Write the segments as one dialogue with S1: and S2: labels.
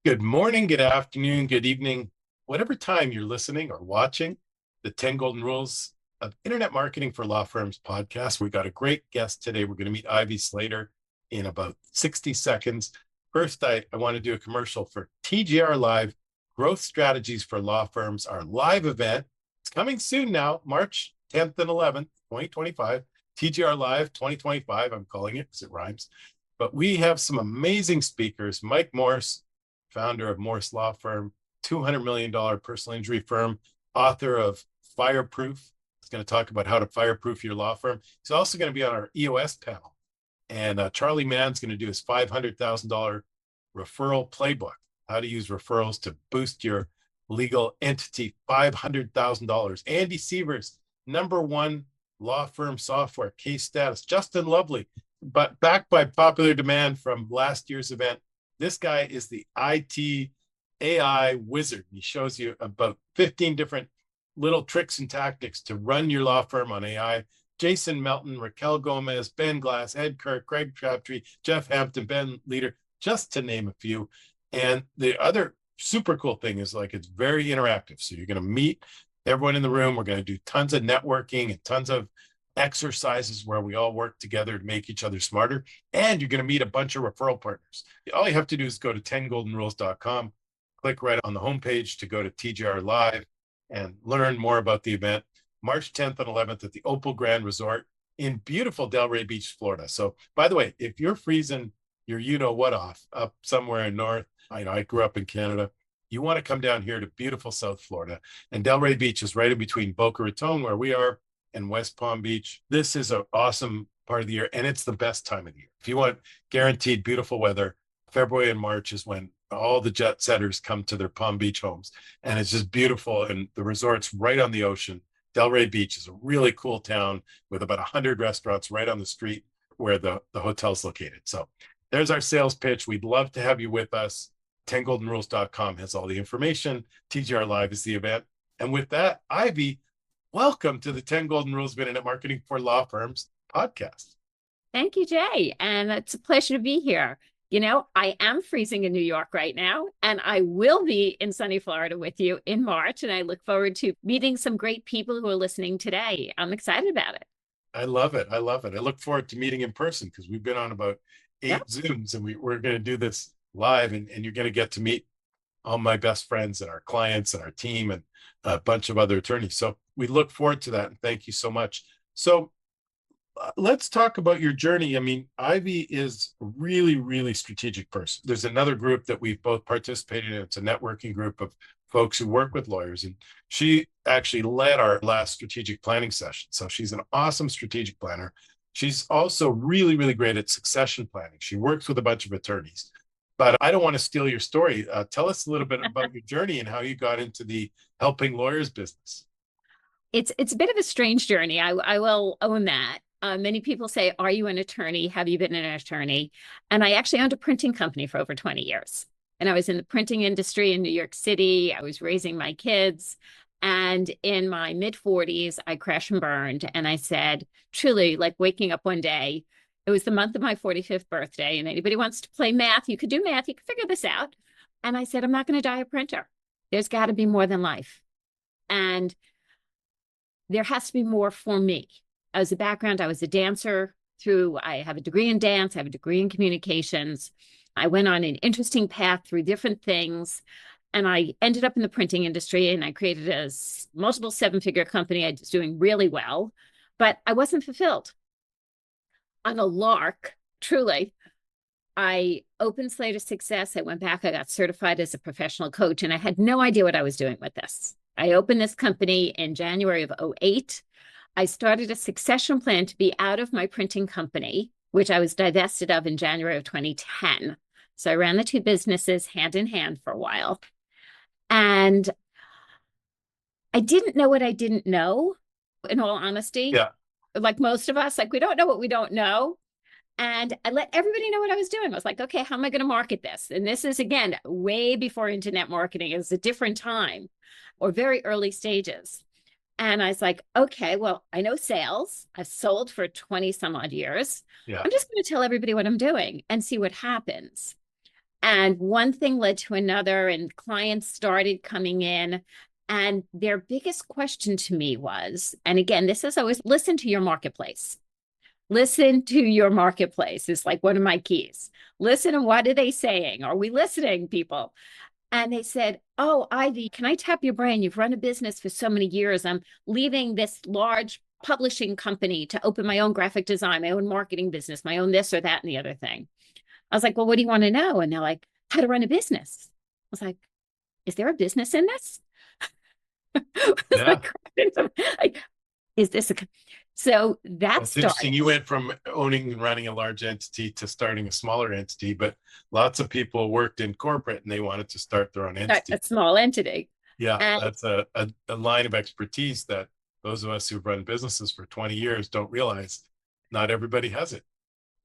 S1: Good morning, good afternoon, good evening, whatever time you're listening or watching the 10 Golden Rules of Internet Marketing for Law Firms podcast. We got a great guest today. We're going to meet Ivy Slater in about 60 seconds. First, I want to do a commercial for TGR Live, Growth Strategies for Law Firms, our live event. It's coming soon now, March 10th and 11th, 2025. TGR Live 2025, I'm calling it because it rhymes. But we have some amazing speakers. Mike Morse, founder of Morse Law Firm, $200 million personal injury firm, author of Fireproof. He's going to talk about how to fireproof your law firm. He's also going to be on our EOS panel. And Charlie Mann's going to do his $500,000 referral playbook, how to use referrals to boost your legal entity, $500,000. Andy Seavers, #1 law firm software, case status. Justin Lovely, but backed by popular demand from last year's event. This guy is the IT AI wizard. He shows you about 15 different little tricks and tactics to run your law firm on AI. Jason Melton, Raquel Gomez, Ben Glass, Ed Kirk, Craig Crabtree, Jeff Hampton, Ben Leader, just to name a few. And the other super cool thing is it's very interactive. So you're going to meet everyone in the room. We're going to do tons of networking and tons of exercises where we all work together to make each other smarter. And you're going to meet a bunch of referral partners. All you have to do is go to 10goldenrules.com, click right on the homepage to go to TGR Live and learn more about the event. March 10th and 11th at the Opal Grand Resort in beautiful Delray Beach, Florida. So by the way, if you're freezing your you-know-what off up somewhere in north, I grew up in Canada, you want to come down here to beautiful South Florida. And Delray Beach is right in between Boca Raton, where we are, and West Palm Beach. This is an awesome part of the year, and it's the best time of the year. If you want guaranteed beautiful weather, February and March is when all the jet setters come to their Palm Beach homes, and it's just beautiful, and the resort's right on the ocean. Delray Beach is a really cool town with about 100 restaurants right on the street where the hotel's located. So there's our sales pitch. We'd love to have you with us. 10goldenrules.com has all the information. TGR Live is the event. And with that, Ivy, welcome to the 10 Golden Rules of Internet Marketing for Law Firms podcast.
S2: Thank you, Jay. And it's a pleasure to be here. I am freezing in New York right now, and I will be in sunny Florida with you in March. And I look forward to meeting some great people who are listening today. I'm excited about it.
S1: I love it. I love it. I look forward to meeting in person because we've been on about 8 Zooms, and we're going to do this live, and you're going to get to meet all my best friends and our clients and our team and a bunch of other attorneys. So we look forward to that. And thank you so much. So let's talk about your journey. I mean, Ivy is a really, really strategic person. There's another group that we've both participated in. It's a networking group of folks who work with lawyers. And she actually led our last strategic planning session. So she's an awesome strategic planner. She's also really, really great at succession planning. She works with a bunch of attorneys. But I don't want to steal your story. Tell us a little bit about your journey and how you got into the helping lawyers business.
S2: It's a bit of a strange journey. I will own that. Many people say, are you an attorney? Have you been an attorney? And I actually owned a printing company for over 20 years. And I was in the printing industry in New York City. I was raising my kids. And in my mid-40s, I crashed and burned. And I said, truly, waking up one day, it was the month of my 45th birthday, and anybody wants to play math, you could do math, you could figure this out. And I said, I'm not going to die a printer. There's got to be more than life. And there has to be more for me. As a background, I was a dancer I have a degree in dance, I have a degree in communications. I went on an interesting path through different things, and I ended up in the printing industry, and I created a multiple 7-figure company. I was doing really well, but I wasn't fulfilled. On a lark, truly, I opened Slater Success. I went back, I got certified as a professional coach, and I had no idea what I was doing with this. I opened this company in January of 2008. I started a succession plan to be out of my printing company, which I was divested of in January of 2010. So I ran the two businesses hand in hand for a while. And I didn't know what I didn't know, in all honesty.
S1: Yeah.
S2: Like most of us, we don't know what we don't know. And I let everybody know what I was doing. I was like, okay, how am I going to market this? And this is, again, way before internet marketing. It was a different time or very early stages. And I was like, okay, well, I know sales. I've sold for 20 some odd years.
S1: Yeah.
S2: I'm just going to tell everybody what I'm doing and see what happens. And one thing led to another, and clients started coming in. And their biggest question to me was, and again, this is always listen to your marketplace. Listen to your marketplace is like one of my keys. Listen and what are they saying? Are we listening, people? And they said, oh, Ivy, can I tap your brain? You've run a business for so many years. I'm leaving this large publishing company to open my own graphic design, my own marketing business, my own this or that and the other thing. I was like, well, what do you want to know? And they're like, how to run a business. I was like, is there a business in this?
S1: Yeah.
S2: Like, is this a so that
S1: It's interesting.
S2: started
S1: You went from owning and running a large entity to starting a smaller entity, but lots of people worked in corporate and they wanted to start their own entity.
S2: a small entity.
S1: Yeah,
S2: And
S1: that's a line of expertise that those of us who've run businesses for 20 years don't realize not everybody has it.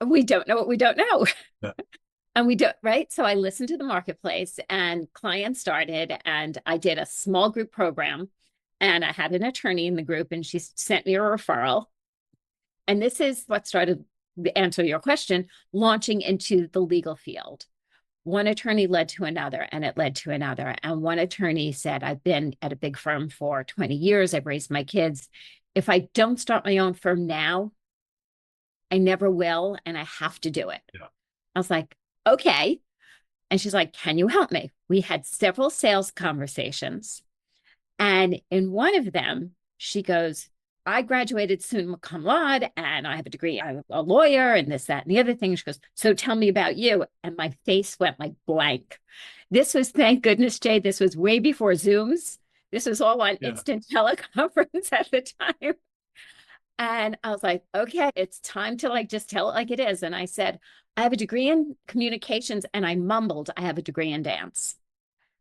S2: we don't know what we don't know.
S1: Yeah.
S2: And we don't, right? So I listened to the marketplace and clients started, and I did a small group program. And I had an attorney in the group, and she sent me a referral. And this is what started the answer to your question, launching into the legal field. One attorney led to another, and it led to another. And one attorney said, I've been at a big firm for 20 years. I've raised my kids. If I don't start my own firm now, I never will. And I have to do it.
S1: Yeah.
S2: I was like, okay. And she's like, can you help me? We had several sales conversations. And in one of them, she goes, I graduated summa cum laude and I have a degree. I'm a lawyer and this, that, and the other thing. She goes, so tell me about you. And my face went like blank. This was, thank goodness, Jay, this was way before Zooms. This was all on instant teleconference at the time. And I was like, okay, it's time to like just tell it like it is. And I said, I have a degree in communications, and I mumbled, I have a degree in dance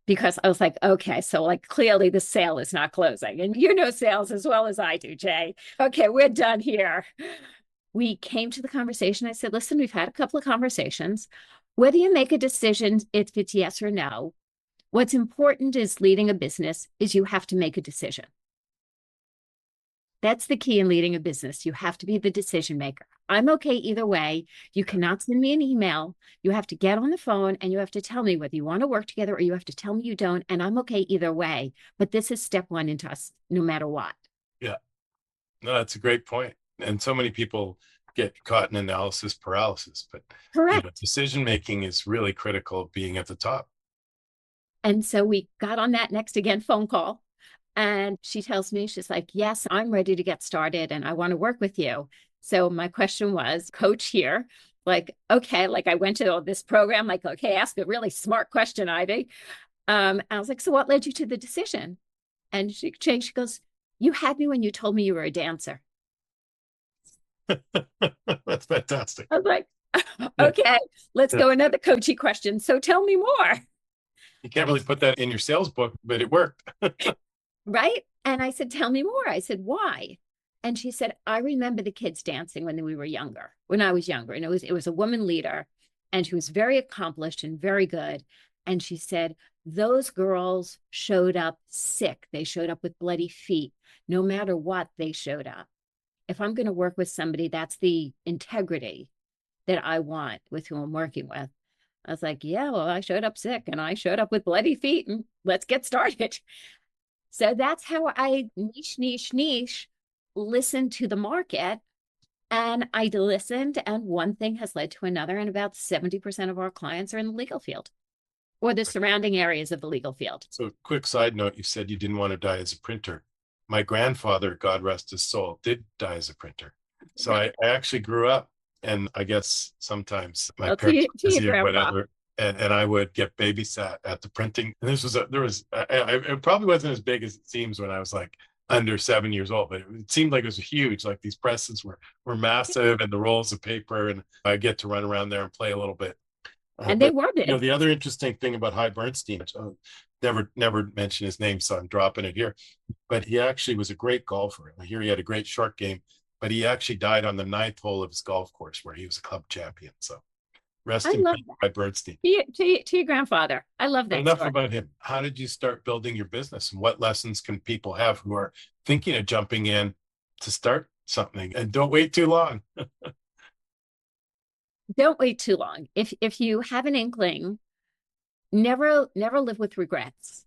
S2: because I was like, okay, so like clearly the sale is not closing. And you know sales as well as I do, Jay. Okay, we're done here. We came to the conversation. I said, listen, we've had a couple of conversations. Whether you make a decision, if it's yes or no, what's important is leading a business is you have to make a decision. That's the key in leading a business. You have to be the decision maker. I'm okay either way. You cannot send me an email. You have to get on the phone and you have to tell me whether you want to work together or you have to tell me you don't. And I'm okay either way. But this is step one into us, no matter what.
S1: Yeah. No, that's a great point. And so many people get caught in analysis paralysis, but
S2: correct.
S1: Decision making is really critical of being at the top.
S2: And so we got on that next again phone call. And she tells me, she's like, yes, I'm ready to get started and I want to work with you. So my question was, coach here, like, okay, like I went to this program, like, okay, ask a really smart question, Ivy. I was like, so what led you to the decision? And she changed, she goes, you had me when you told me you were a dancer.
S1: That's fantastic.
S2: I was like, okay, let's go another coachy question. So tell me more.
S1: You can't really put that in your sales book, but it worked.
S2: Right? And I said, tell me more. I said, why? And she said, I remember the kids dancing when we were younger, when I was younger. And it was a woman leader, and she was very accomplished and very good. And she said, those girls showed up sick. They showed up with bloody feet. No matter what, they showed up. If I'm going to work with somebody, that's the integrity that I want with who I'm working with. I was like, yeah, well, I showed up sick and I showed up with bloody feet, and let's get started. So that's how I niche, listened to the market. And I listened, and one thing has led to another. And about 70% of our clients are in the legal field or the surrounding areas of the legal field.
S1: So, quick side note, you said you didn't want to die as a printer. My grandfather, God rest his soul, did die as a printer. So I actually grew up, and I guess sometimes my parents were busy or whatever. And I would get babysat at the printing. And it probably wasn't as big as it seems when I was like under 7 years old, but it seemed like it was huge. Like these presses were massive, and the rolls of paper, and I get to run around there and play a little bit.
S2: And they were big.
S1: The other interesting thing about Hy Bernstein, never mention his name, so I'm dropping it here, but he actually was a great golfer. I hear he had a great short game, but he actually died on the 9th hole of his golf course where he was a club champion. So Rest
S2: I
S1: in
S2: love
S1: peace
S2: that.
S1: by Bernstein.
S2: To your grandfather. I love
S1: But
S2: that
S1: enough
S2: story.
S1: about him. How did you start building your business, and what lessons can people have who are thinking of jumping in to start something? And don't wait too long.
S2: Don't wait too long. If you have an inkling, never live with regrets.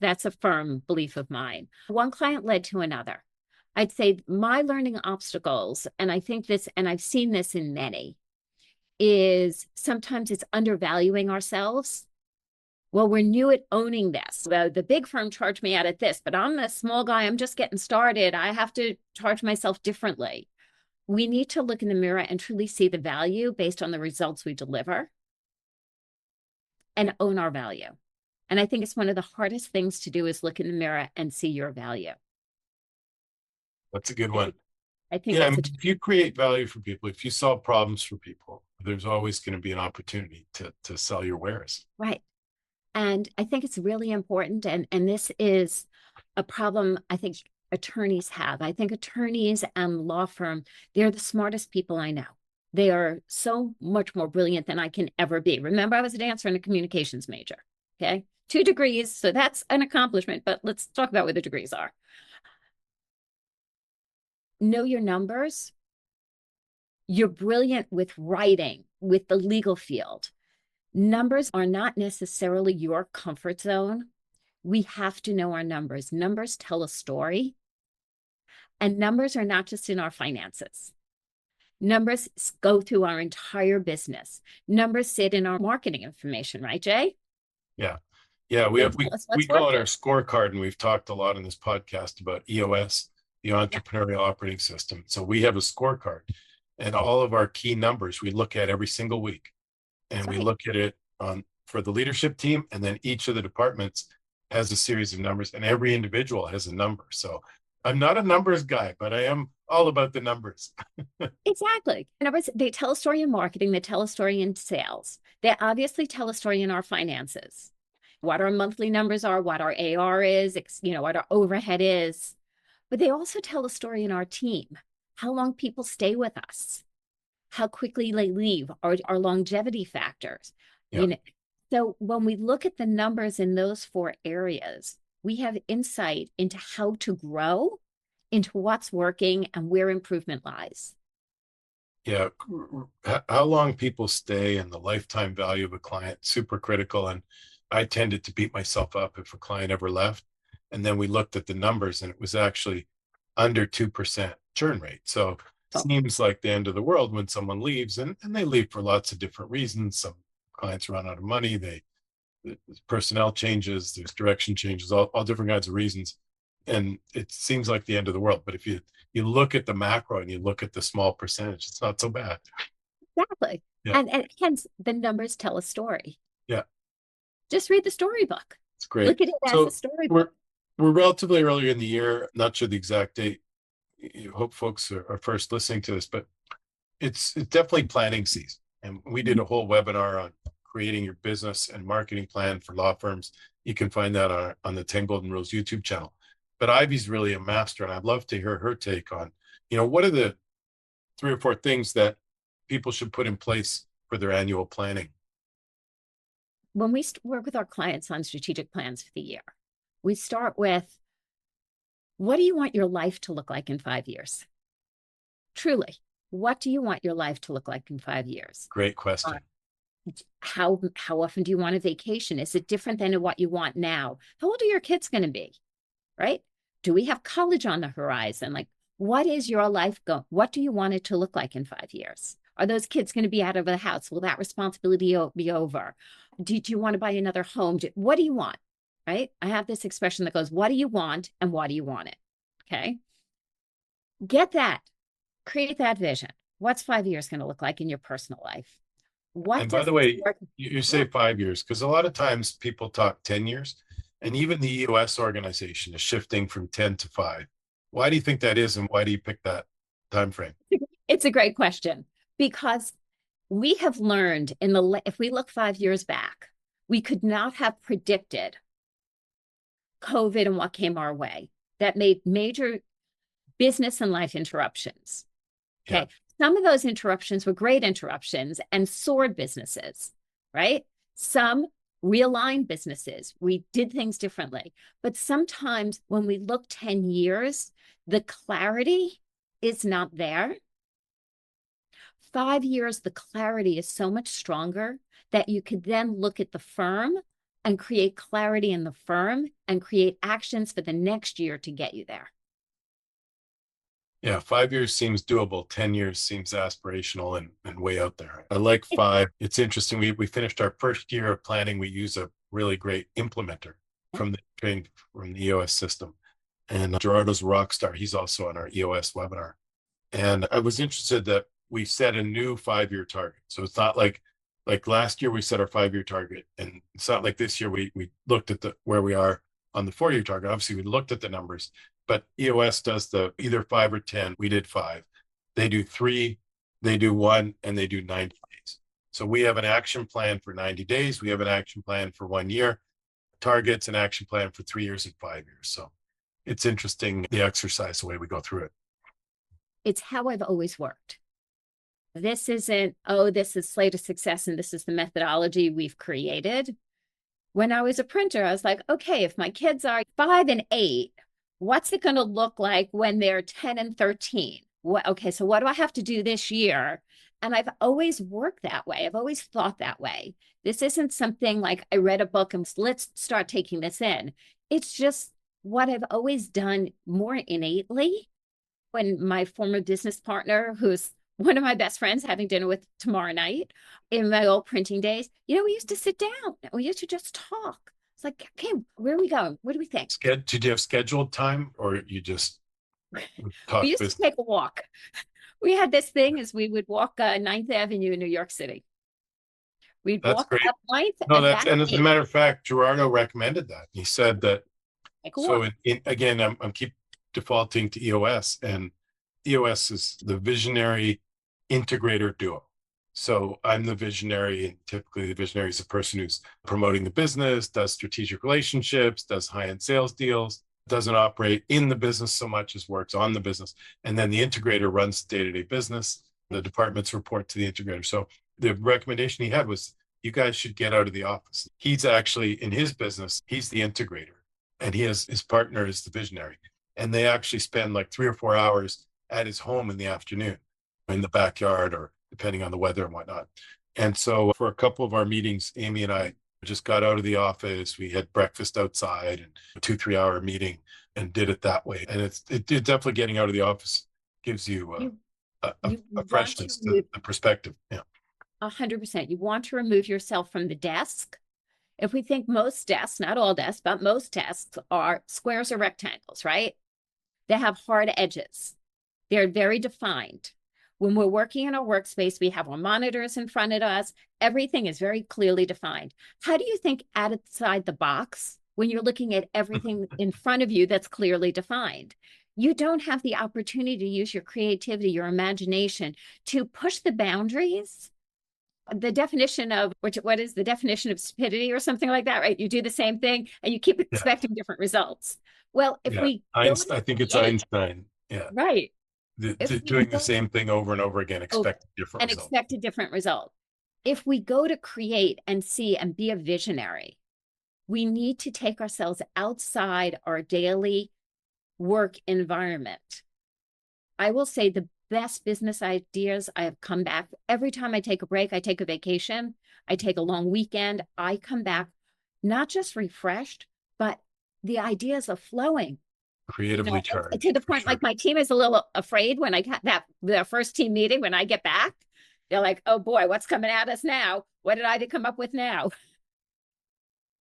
S2: That's a firm belief of mine. One client led to another. I'd say my learning obstacles, and I think this, and I've seen this in many, is sometimes it's undervaluing ourselves. Well, we're new at owning this. The big firm charged me out at this, but I'm a small guy. I'm just getting started. I have to charge myself differently. We need to look in the mirror and truly see the value based on the results we deliver and own our value. And I think it's one of the hardest things to do is look in the mirror and see your value.
S1: That's a good one.
S2: I think
S1: Yeah, I
S2: that's
S1: mean, if you create value for people, if you solve problems for people, there's always going to be an opportunity to sell your wares.
S2: right. And I think it's really important. And this is a problem I think attorneys have. I think attorneys and law firm, they're the smartest people I know. They are so much more brilliant than I can ever be. Remember, I was a dancer and a communications major. Okay. 2 degrees. So that's an accomplishment, but let's talk about what the degrees are. Know your numbers. You're brilliant with writing, with the legal field. Numbers are not necessarily your comfort zone. We have to know our numbers. Numbers tell a story. And numbers are not just in our finances. Numbers go through our entire business. Numbers sit in our marketing information, right, Jay?
S1: Yeah. Yeah, we
S2: They
S1: have
S2: tell us
S1: we
S2: what's
S1: call it our
S2: working.
S1: scorecard, and we've talked a lot in this podcast about EOS, the
S2: Yeah,
S1: entrepreneurial operating system. So we have a scorecard, and all of our key numbers we look at every single week, and
S2: that's
S1: we
S2: right.
S1: look at it on for the leadership team, and then each of the departments has a series of numbers, and every individual has a number. So I'm not a numbers guy, but I am all about the numbers.
S2: Exactly. Numbers, they tell a story in marketing, they tell a story in sales. They obviously tell a story in our finances. What our monthly numbers are, what our AR is, what our overhead is. But they also tell a story in our team, how long people stay with us, how quickly they leave, our longevity factors.
S1: Yeah.
S2: You know, so when we look at the numbers in those 4 areas, we have insight into how to grow, into what's working and where improvement lies.
S1: Yeah, how long people stay and the lifetime value of a client, super critical. And I tended to beat myself up if a client ever left. And then we looked at the numbers, and it was actually under 2% churn rate. So it
S2: Oh,
S1: seems like the end of the world when someone leaves, and they leave for lots of different reasons. Some clients run out of money, there's personnel changes, there's direction changes, all different kinds of reasons. And it seems like the end of the world. But if you look at the macro and you look at the small percentage, it's not so bad.
S2: exactly.
S1: Yeah.
S2: And hence the numbers tell a story.
S1: Yeah.
S2: Just read the storybook.
S1: It's great.
S2: Look at it as a
S1: So
S2: storybook.
S1: we're relatively early in the year. Not sure the exact date. You hope folks are first listening to this, but it's definitely planning season. And we did a whole webinar on creating your business and marketing plan for law firms. You can find that on the 10 Golden Rules YouTube channel. But Ivy's really a master, and I'd love to hear her take on, what are the 3 or 4 things that people should put in place for their annual planning?
S2: When we work with our clients on strategic plans for the year, we start with, what do you want your life to look like in 5 years? Truly, what do you want your life to look like in 5 years?
S1: Great question.
S2: How often do you want a vacation? Is it different than what you want now? How old are your kids going to be? Right? Do we have college on the horizon? Like, what is your life going? What do you want it to look like in 5 years? Are those kids going to be out of the house? Will that responsibility be over? Do you want to buy another home? What do you want? Right? I have this expression that goes, what do you want and why do you want it? Okay. Get that. Create that vision. What's 5 years going to look like in your personal life? What
S1: And by
S2: does
S1: the
S2: this
S1: way,
S2: work?
S1: you say
S2: Yeah,
S1: 5 years, because a lot of times people talk 10 years, and even the EOS organization is shifting from 10 to 5. Why do you think that is, and why do you pick that time frame?
S2: it's a great question because we have learned if we look 5 years back, we could not have predicted COVID and what came our way that made major business and life interruptions.
S1: Yeah.
S2: Okay. Some of those interruptions were great interruptions and soared businesses, right? Some realigned businesses. We did things differently. But sometimes when we look 10 years, the clarity is not there. 5 years, the clarity is so much stronger that you could then look at the firm and create clarity in the firm and create actions for the next year to get you there.
S1: Yeah, 5 years seems doable. 10 years seems aspirational and way out there. I like 5. It's interesting. We finished our first year of planning. We use a really great implementer from the EOS system. And Gerardo's a rock star. He's also on our EOS webinar. And I was interested that we set a new 5-year target. So it's not like last year we set our 5-year target. And it's not like this year we looked at where we are on the 4-year target. Obviously, we looked at the numbers. But EOS does the either 5 or 10. We did 5. They do 3, they do 1, and they do 90 days. So we have an action plan for 90 days. We have an action plan for 1 year, targets, an action plan for 3 years and 5 years. So it's interesting, the exercise, the way we go through it.
S2: It's how I've always worked. This isn't, oh, this is Slater success and this is the methodology we've created. When I was a printer, I was like, okay, if my kids are 5 and 8, what's it going to look like when they're 10 and 13? Okay, so what do I have to do this year? And I've always worked that way. I've always thought that way. This isn't something like I read a book and let's start taking this in. It's just what I've always done more innately. When my former business partner, who's one of my best friends, having dinner with tomorrow night, in my old printing days, we used to sit down. We used to just talk. It's like, okay, where are we going? What do we think?
S1: Did you have scheduled time or you just talk?
S2: We used to take a walk. We had this thing as we would walk 9th Avenue in New York City. We'd walk
S1: great.
S2: up 9th.
S1: No, and as a matter of fact, Gerardo recommended that. He said that. So again, I'm keep defaulting to EOS, and EOS is the visionary integrator duo. So I'm the visionary, and typically the visionary is the person who's promoting the business, does strategic relationships, does high-end sales deals, doesn't operate in the business so much as works on the business. And then the integrator runs the day-to-day business. The departments report to the integrator. So the recommendation he had was, you guys should get out of the office. He's actually, in his business, he's the integrator, and his partner is the visionary. And they actually spend like 3 or 4 hours at his home in the afternoon, in the backyard, or depending on the weather and whatnot. And so for a couple of our meetings, Amy and I just got out of the office. We had breakfast outside and a 2-3 hour meeting and did it that way. And it definitely, getting out of the office gives you a freshness to the perspective. Yeah.
S2: 100%. You want to remove yourself from the desk. If we think most desks, not all desks, but most desks are squares or rectangles, right? They have hard edges. They're very defined. When we're working in our workspace, we have our monitors in front of us. Everything is very clearly defined. How do you think outside the box, when you're looking at everything in front of you that's clearly defined? You don't have the opportunity to use your creativity, your imagination to push the boundaries. The definition of, what is the definition of stupidity or something like that, right? You do the same thing and you keep expecting different results. Well, if I
S1: think it's Einstein. Yeah.
S2: Right.
S1: Doing the same thing over and over again, expect
S2: a different result. If we go to create and see and be a visionary, we need to take ourselves outside our daily work environment. I will say the best business ideas I have come back. Every time I take a break, I take a vacation, I take a long weekend, I come back not just refreshed, but the ideas are flowing.
S1: Creatively charged.
S2: To the point, like, my team is a little afraid when I got the first team meeting, when I get back, they're like, oh boy, what's coming at us now? What did I come up with now?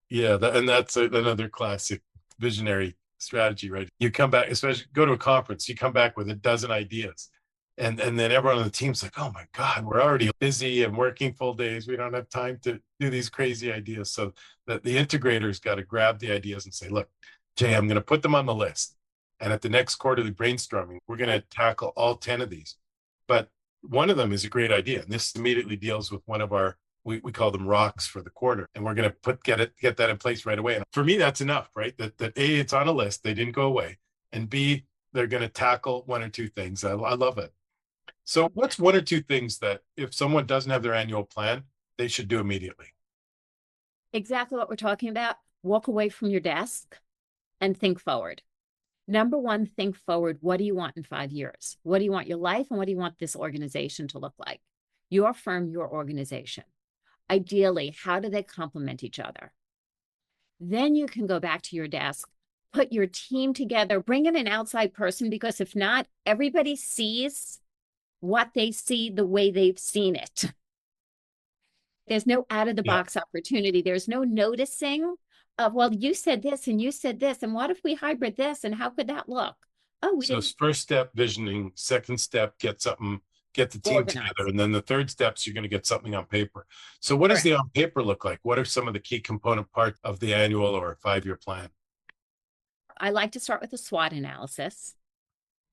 S1: Yeah, that's another classic visionary strategy, right? You come back, especially go to a conference, you come back with a dozen ideas. And then everyone on the team's like, oh my God, we're already busy and working full days. We don't have time to do these crazy ideas. So the integrator's got to grab the ideas and say, look, Jay, I'm going to put them on the list. And at the next quarterly brainstorming, we're going to tackle all 10 of these. But one of them is a great idea. And this immediately deals with one of our, we call them rocks for the quarter. And we're going to get that in place right away. And for me, that's enough, right? That A, it's on a list. They didn't go away. And B, they're going to tackle 1 or 2 things. I love it. So what's one or two things that if someone doesn't have their annual plan, they should do immediately?
S2: Exactly what we're talking about. Walk away from your desk and think forward. Number one, think forward. What do you want in 5 years? What do you want your life and what do you want this organization to look like? Your firm, your organization. Ideally, how do they complement each other? Then you can go back to your desk, put your team together, bring in an outside person, because if not, everybody sees what they see the way they've seen it. There's no out of the
S1: Yeah.
S2: box opportunity. There's no noticing of, well, you said this and you said this. And what if we hybrid this? And how could that look? Oh, we
S1: So
S2: didn't
S1: first step, visioning. Second step, get something, get the team together.
S2: organize.
S1: And then the third steps, you're going to get something on paper. So what does
S2: Correct.
S1: the on paper look like? What are some of the key component parts of the annual or 5-year plan?
S2: I like to start with a SWOT analysis.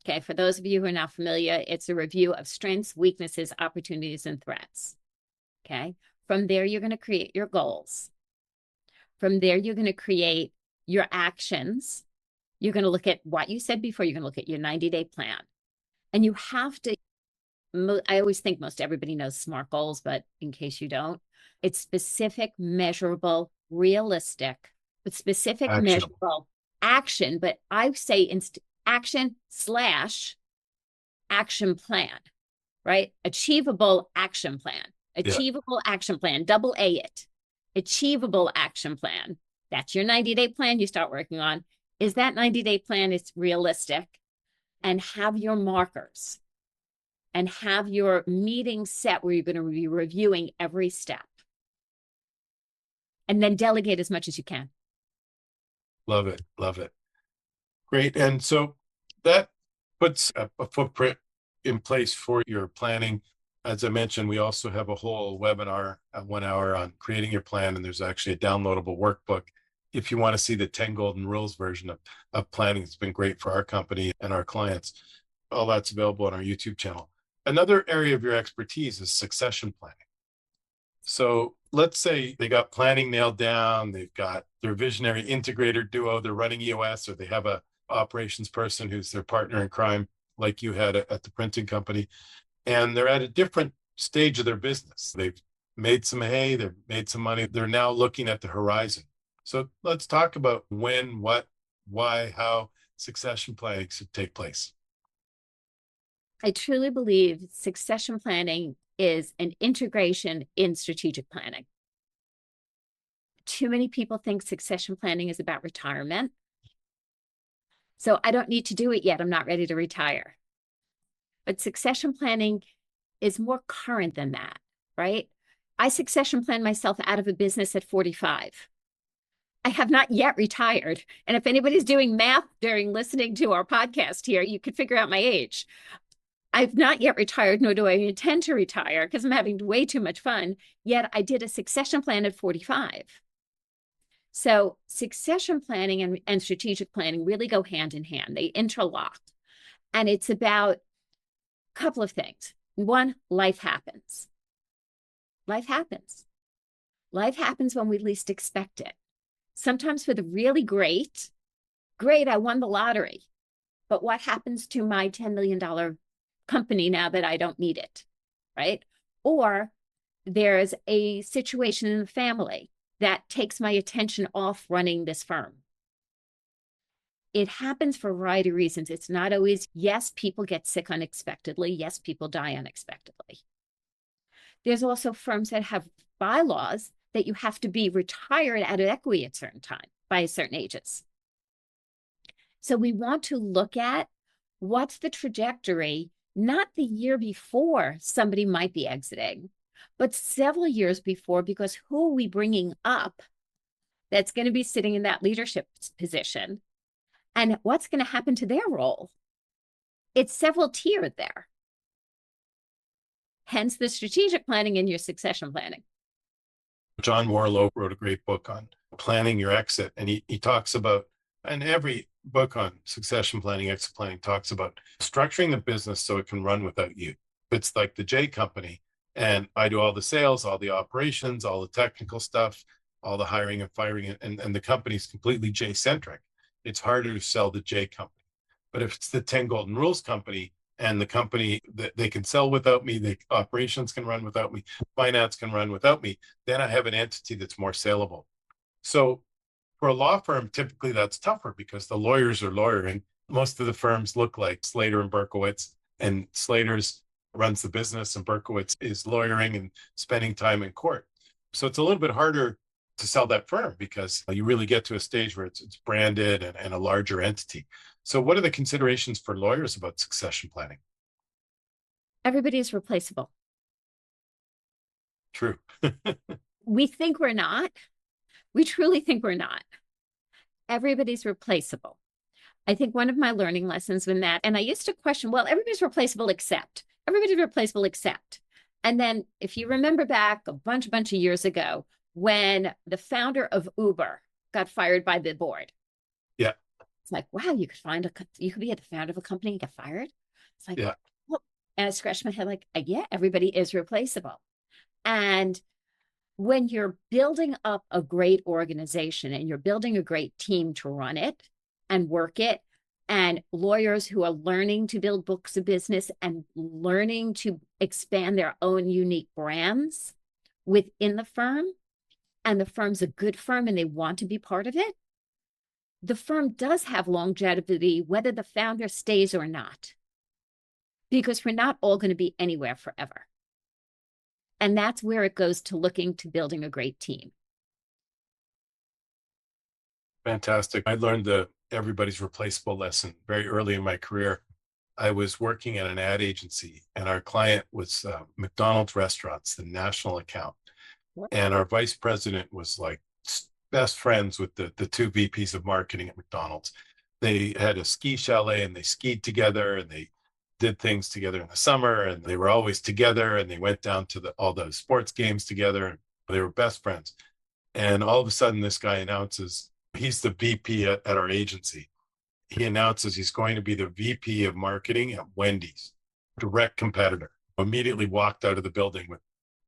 S2: Okay, for those of you who are not familiar, it's a review of strengths, weaknesses, opportunities, and threats. Okay, from there, you're going to create your goals. From there, you're going to create your actions. You're going to look at what you said before. You're going to look at your 90-day plan. And you have to, I always think most everybody knows SMART goals, but in case you don't, it's specific, measurable, realistic, with specific,
S1: Actionable.
S2: measurable action. But I say action / action plan, right? Achievable action plan,
S1: Yeah.
S2: achievable action plan, double A it, achievable action plan. That's your 90-day plan you start working on. Is that 90-day plan is realistic? And have your markers and have your meeting set where you're going to be reviewing every step. And then delegate as much as you can.
S1: Love it. Love it. Great. And so that puts a footprint in place for your planning. As I mentioned, we also have a whole webinar at 1 hour on creating your plan. And there's actually a downloadable workbook if you want to see the 10 golden rules version of planning. It's been great for our company and our clients. All that's available on our YouTube channel. Another area of your expertise is succession planning. So let's say they got planning nailed down, they've got their visionary integrator duo, they're running EOS, or they have a operations person who's their partner in crime, like you had at the printing company, and they're at a different stage of their business. They've made some hay, they've made some money, they're now looking at the horizon. So let's talk about when, what, why, how succession planning should take place.
S2: I truly believe succession planning is an integration in strategic planning. Too many people think succession planning is about retirement. So I don't need to do it yet. I'm not ready to retire. But succession planning is more current than that, right? I succession planned myself out of a business at 45. I have not yet retired. And if anybody's doing math during listening to our podcast here, you could figure out my age. I've not yet retired, nor do I intend to retire because I'm having way too much fun. Yet I did a succession plan at 45. So succession planning and strategic planning really go hand in hand. They interlock. And it's about a couple of things. One, life happens. Life happens. Life happens when we least expect it. Sometimes for the really great, I won the lottery. But what happens to my $10 million company now that I don't need it, right? Or there's a situation in the family that takes my attention off running this firm. It happens for a variety of reasons. It's not always, yes, people get sick unexpectedly. Yes, people die unexpectedly. There's also firms that have bylaws that you have to be retired out of equity at a certain time by certain ages. So we want to look at what's the trajectory, not the year before somebody might be exiting, but several years before, because who are we bringing up that's going to be sitting in that leadership position? And what's going to happen to their role? It's several tiered there. Hence the strategic planning and your succession planning.
S1: John Warlow wrote a great book on planning your exit. And he talks about, and every book on succession planning, exit planning talks about structuring the business so it can run without you. It's like the J company. And I do all the sales, all the operations, all the technical stuff, all the hiring and firing, and the company's completely J-centric. It's harder to sell the J company. But if it's the 10 Golden Rules company and the company that they can sell without me, the operations can run without me, finance can run without me, then I have an entity that's more saleable. So for a law firm, typically that's tougher because the lawyers are lawyering. Most of the firms look like Slater and Berkowitz, and Slater's runs the business and Berkowitz is lawyering and spending time in court. So it's a little bit harder to sell that firm because you really get to a stage where it's branded and a larger entity. So what are the considerations for lawyers about succession planning?
S2: Everybody's replaceable.
S1: True.
S2: We think we're not. We truly think we're not. Everybody's replaceable. I think one of my learning lessons in that, and I used to question, well, everybody's replaceable except. And then if you remember back a bunch of years ago, when the founder of Uber got fired by the board.
S1: Yeah.
S2: It's like, wow, you could be at the founder of a company and get fired. It's like,
S1: yeah.
S2: Well, and I scratched my head like, yeah, everybody is replaceable. And when you're building up a great organization and you're building a great team to run it and work it, and lawyers who are learning to build books of business and learning to expand their own unique brands within the firm, and the firm's a good firm and they want to be part of it, the firm does have longevity, whether the founder stays or not, because we're not all going to be anywhere forever. And that's where it goes to looking to building a great team.
S1: Fantastic. I learned the everybody's replaceable lesson very early in my career. I was working at an ad agency and our client was McDonald's restaurants, the national account. And our vice president was like best friends with the two VPs of marketing at McDonald's. They had a ski chalet and they skied together and they did things together in the summer and they were always together and they went down to all the sports games together and they were best friends. And all of a sudden this guy announces, he's the VP at our agency. He announces he's going to be the VP of marketing at Wendy's, direct competitor. Immediately walked out of the building with,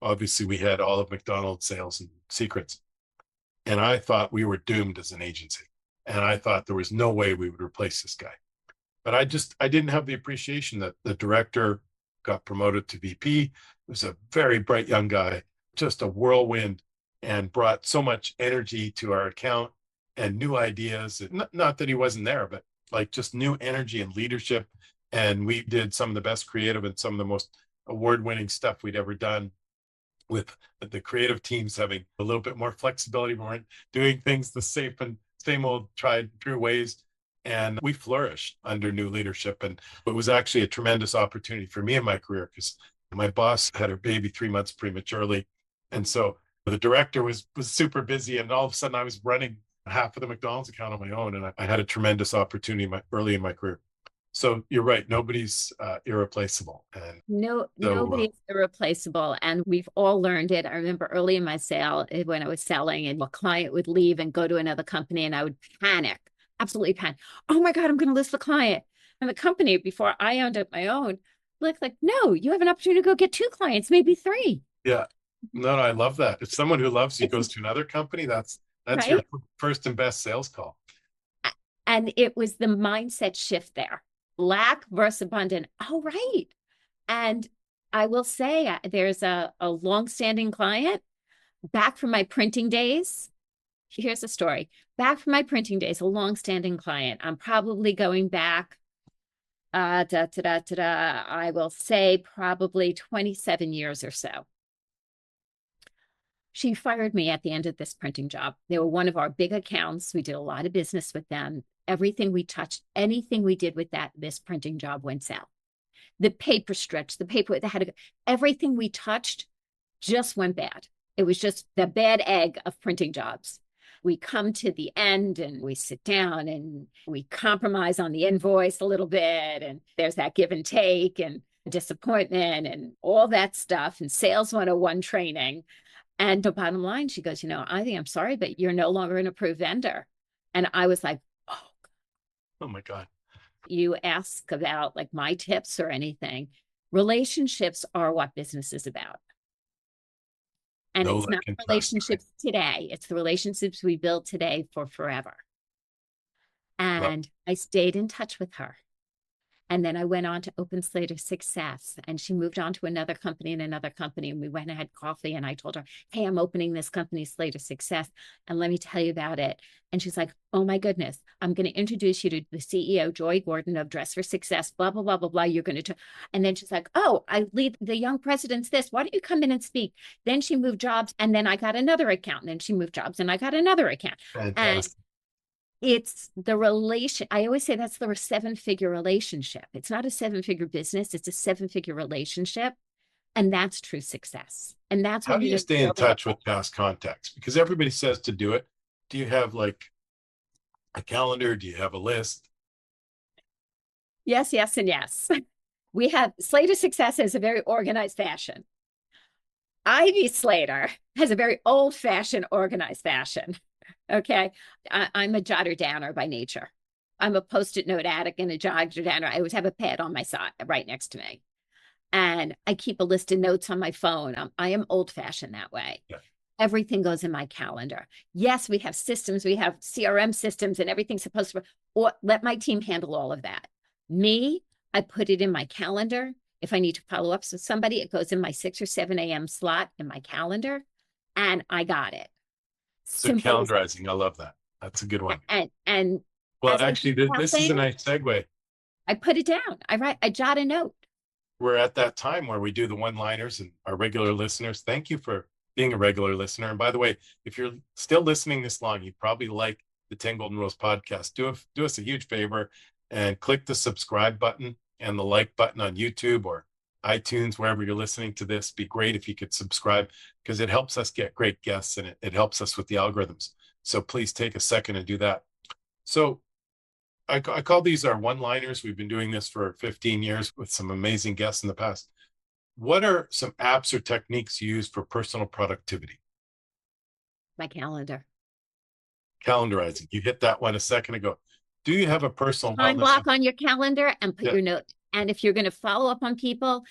S1: obviously we had all of McDonald's sales and secrets. And I thought we were doomed as an agency. And I thought there was no way we would replace this guy. But I didn't have the appreciation that the director got promoted to VP. He was a very bright young guy, just a whirlwind, and brought so much energy to our account and new ideas. Not that he wasn't there, but like just new energy and leadership. And we did some of the best creative and some of the most award-winning stuff we'd ever done, with the creative teams having a little bit more flexibility. We weren't doing things the same old tried true ways. And we flourished under new leadership. And it was actually a tremendous opportunity for me in my career because my boss had her baby 3 months prematurely. And so the director was super busy. And all of a sudden I was running half of the McDonald's account on my own. And I had a tremendous opportunity early in my career. So you're right. Nobody's irreplaceable. And
S2: nobody's irreplaceable. And we've all learned it. I remember early in my sale when I was selling and a client would leave and go to another company and I would panic, absolutely panic. Oh my God, I'm going to lose the client. And the company, before I owned up my own, like, no, you have an opportunity to go get 2 clients, maybe 3.
S1: Yeah. No, I love that. If someone who loves you goes to another company, that's right? Your first and best sales call.
S2: And it was the mindset shift there. Lack versus abundant. Oh, right. And I will say there's a long-standing client back from my printing days. Here's a story. Back from my printing days, a long-standing client. I'm probably going back, I will say probably 27 years or so. She fired me at the end of this printing job. They were one of our big accounts. We did a lot of business with them. Everything we touched, anything we did with this printing job went south. The paper stretched, the paper that had to go, everything we touched just went bad. It was just the bad egg of printing jobs. We come to the end and we sit down and we compromise on the invoice a little bit. And there's that give and take and disappointment and all that stuff and sales 101 training. And the bottom line, she goes, I think I'm sorry, but you're no longer an approved vendor. And I was like,
S1: oh my God.
S2: You ask about like my tips or anything. Relationships are what business is about. And it's not relationships today. It's the relationships we build today for forever. And I stayed in touch with her. And then I went on to open Slater Success, and she moved on to another company and another company. And we went and had coffee, and I told her, hey, I'm opening this company, Slater Success, and let me tell you about it. And she's like, oh my goodness, I'm going to introduce you to the CEO, Joy Gordon of Dress for Success, blah, blah, blah, blah, blah. You're going to, and then she's like, oh, I lead the young presidents this. Why don't you come in and speak? Then she moved jobs, and then I got another account. And then she moved jobs, and I got another account. And
S1: Fantastic.
S2: it's the relation. I always say that's the 7-figure relationship. It's not a 7-figure business. It's a 7-figure relationship. And that's true success. And that's
S1: How
S2: when
S1: do
S2: you
S1: you
S2: just
S1: stay in
S2: build it
S1: touch
S2: up.
S1: with past contacts? Because everybody says to do it. Do you have like a calendar? Do you have a list?
S2: Yes, yes, and yes. We have Slater Success is a very organized fashion. Ivy Slater has a very old fashioned organized fashion. Okay. I'm a jotter downer by nature. I'm a post-it note addict and a jotter downer. I always have a pad on my side right next to me. And I keep a list of notes on my phone. I am old fashioned that way.
S1: Yeah.
S2: Everything goes in my calendar. Yes, we have systems, we have CRM systems, and everything's supposed to, or let my team handle all of that. Me, I put it in my calendar. If I need to follow up with somebody, it goes in my 6 or 7 a.m. slot in my calendar, and I got it.
S1: So
S2: Simple as
S1: calendarizing, I love that. That's a good one.
S2: that. And
S1: Well,
S2: as I think
S1: actually,
S2: about
S1: this is a
S2: things,
S1: nice segue.
S2: I put it down. I jot a note.
S1: We're at that time where we do the one-liners, and our regular listeners, thank you for being a regular listener. And by the way, if you're still listening this long, you probably like the 10 Golden Rules podcast. Do us a huge favor and click the subscribe button and the like button on YouTube or iTunes, wherever you're listening to this. Be great if you could subscribe, because it helps us get great guests, and it helps us with the algorithms. So please take a second and do that. So I call these our one-liners. We've been doing this for 15 years with some amazing guests in the past. What are some apps or techniques used for personal productivity?
S2: My calendar.
S1: Calendarizing. You hit that one a second ago. Do you have a personal
S2: Time
S1: wellness?
S2: block on your calendar and put
S1: Yeah,
S2: your note. And if you're going to follow up on people,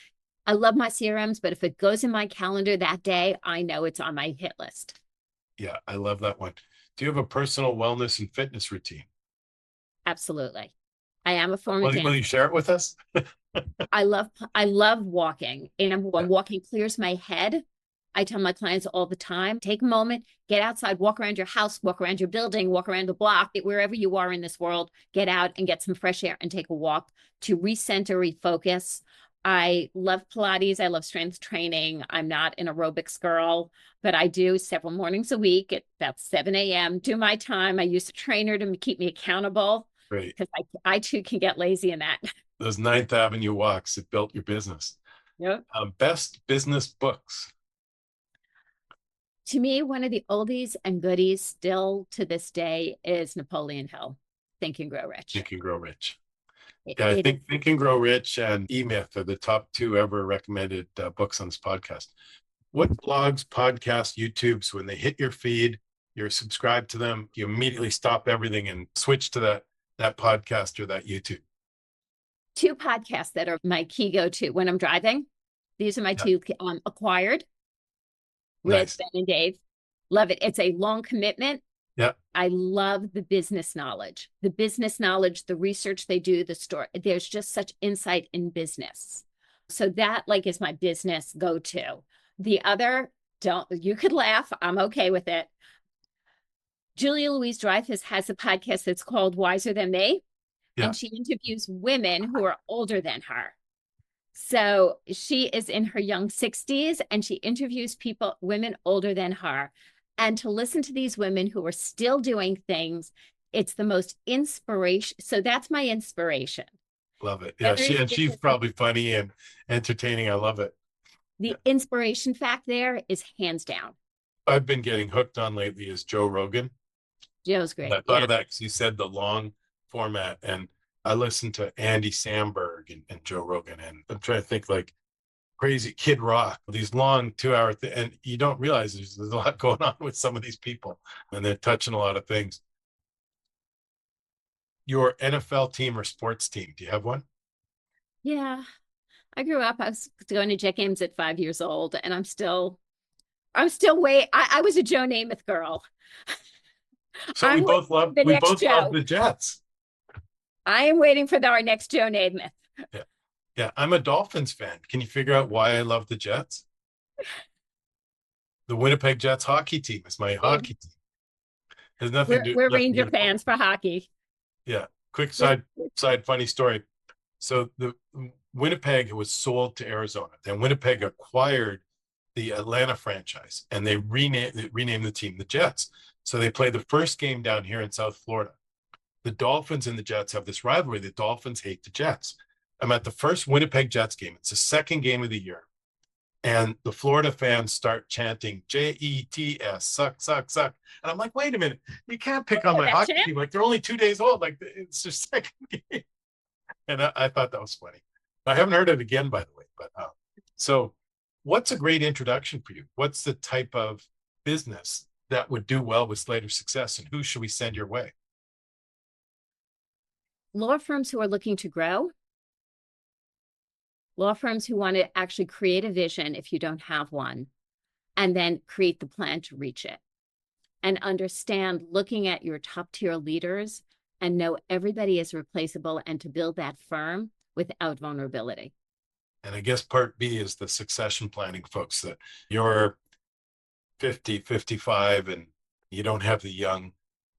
S2: I love my CRMs, but if it goes in my calendar that day, I know it's on my hit list.
S1: yeah, I love that one. Do you have a personal wellness and fitness routine?
S2: Absolutely. I am a former
S1: Will you
S2: dancer.
S1: share it with us?
S2: I love walking. And when
S1: Yeah,
S2: walking clears my head, I tell my clients all the time, take a moment, get outside, walk around your house, walk around your building, walk around the block, wherever you are in this world, get out and get some fresh air and take a walk to recenter, refocus. I love Pilates. I love strength training. I'm not an aerobics girl, but I do several mornings a week at about 7 a.m. Do my time. I use a trainer to keep me accountable
S1: great.
S2: because I too can get lazy in that.
S1: Those Ninth Avenue walks that built your business.
S2: Yep.
S1: Best business books.
S2: To me, one of the oldies and goodies still to this day is Napoleon Hill, Think and Grow Rich.
S1: Think and Grow Rich.
S2: It,
S1: Yeah, I
S2: it is
S1: think Think and Grow Rich and E-Myth are the top two ever recommended books on this podcast. What blogs, podcasts, YouTubes, when they hit your feed, you're subscribed to them, you immediately stop everything and switch to that podcast or that YouTube?
S2: two podcasts that are my key go-to when I'm driving. These are my
S1: Yeah,
S2: two Acquired with
S1: nice.
S2: Ben and Dave. Love it. It's a long commitment.
S1: Yeah,
S2: I love the business knowledge, the research they do, the story. There's just such insight in business. So that like is my business go-to. The other, don't you could laugh. I'm okay with it. Julia Louise Dreyfus has a podcast that's called Wiser Than Me,
S1: yeah,
S2: and she interviews women who are older than her. So she is in her young 60s and she interviews women older than her. And to listen to these women who are still doing things, it's the most inspiration. So that's my inspiration.
S1: love it. Yeah,
S2: Whether it's
S1: she's
S2: business,
S1: probably funny and entertaining. I love it. Yeah.
S2: the inspiration fact there is hands down.
S1: I've been getting hooked on lately is Joe Rogan.
S2: Joe's
S1: And I
S2: great.
S1: thought
S2: Yeah.
S1: of that because you said the long format, and I listened to Andy Samberg and Joe Rogan, and I'm trying to think like Crazy Kid Rock, these long 2 hour and you don't realize there's a lot going on with some of these people, and they're touching a lot of things. Your NFL team or sports team, do you have one?
S2: Yeah. I grew up, I was going to Jet games at 5 years old, and I'm still way, I was a Joe Namath girl.
S1: So
S2: I'm waiting for the
S1: we
S2: next
S1: both love
S2: Joe.
S1: the Jets.
S2: I am waiting for our next Joe Namath.
S1: Yeah. Yeah. I'm a Dolphins fan. Can you figure out why I love the Jets? The Winnipeg Jets hockey team is my
S2: Yeah.
S1: hockey team. There's nothing
S2: We're
S1: to do
S2: Ranger
S1: with
S2: fans for hockey.
S1: Yeah. Quick
S2: With
S1: side funny story. So the Winnipeg was sold to Arizona. Then Winnipeg acquired the Atlanta franchise and they renamed the team the Jets. So they play the first game down here in South Florida. The Dolphins and the Jets have this rivalry. The Dolphins hate the Jets. I'm at the first Winnipeg Jets game. It's the second game of the year. And the Florida fans start chanting Jets, suck, suck, suck. And I'm like, wait a minute, you can't pick on my
S2: that
S1: hockey
S2: chant.
S1: team. Like they're only 2 days old. Like it's their second game. And I thought that was funny. I haven't heard it again, by the way. But so, what's a great introduction for you? What's the type of business that would do well with Slater Success, and who should we send your way?
S2: Law firms who are looking to grow, law firms who want to actually create a vision if you don't have one, and then create the plan to reach it. And understand looking at your top tier leaders and know everybody is replaceable and to build that firm without vulnerability.
S1: And I guess part B is the succession planning, folks, that you're 50, 55, and you don't have the young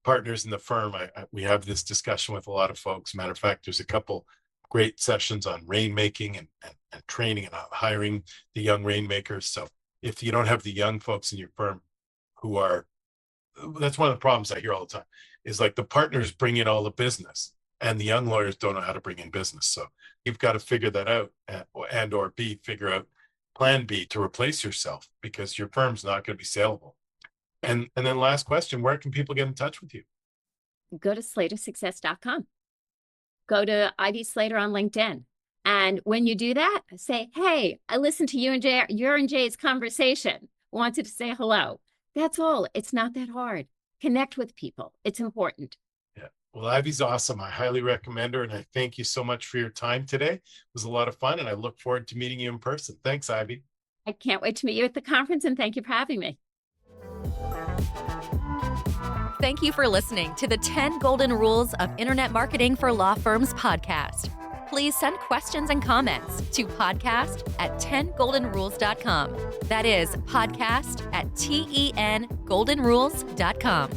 S1: partners in the firm. We have this discussion with a lot of folks. Matter of fact, there's a couple great sessions on rainmaking and training and hiring the young rainmakers. So if you don't have the young folks in your firm who are, that's one of the problems I hear all the time, is like the partners bring in all the business and the young lawyers don't know how to bring in business. So you've got to figure that out and or B, figure out plan B to replace yourself because your firm's not going to be saleable. And then last question, where can people get in touch with you?
S2: Go to slatersuccess.com. Go to Ivy Slater on LinkedIn. And when you do that, say, hey, I listened to your and Jay's conversation. Wanted to say hello. That's all. It's not that hard. Connect with people. It's important.
S1: Yeah. Well, Ivy's awesome. I highly recommend her. And I thank you so much for your time today. It was a lot of fun. And I look forward to meeting you in person. Thanks, Ivy.
S2: I can't wait to meet you at the conference. And thank you for having me.
S3: Thank you for listening to the 10 Golden Rules of Internet Marketing for Law Firms podcast. Please send questions and comments to podcast@10goldenrules.com. That is podcast@TENGoldenrules.com.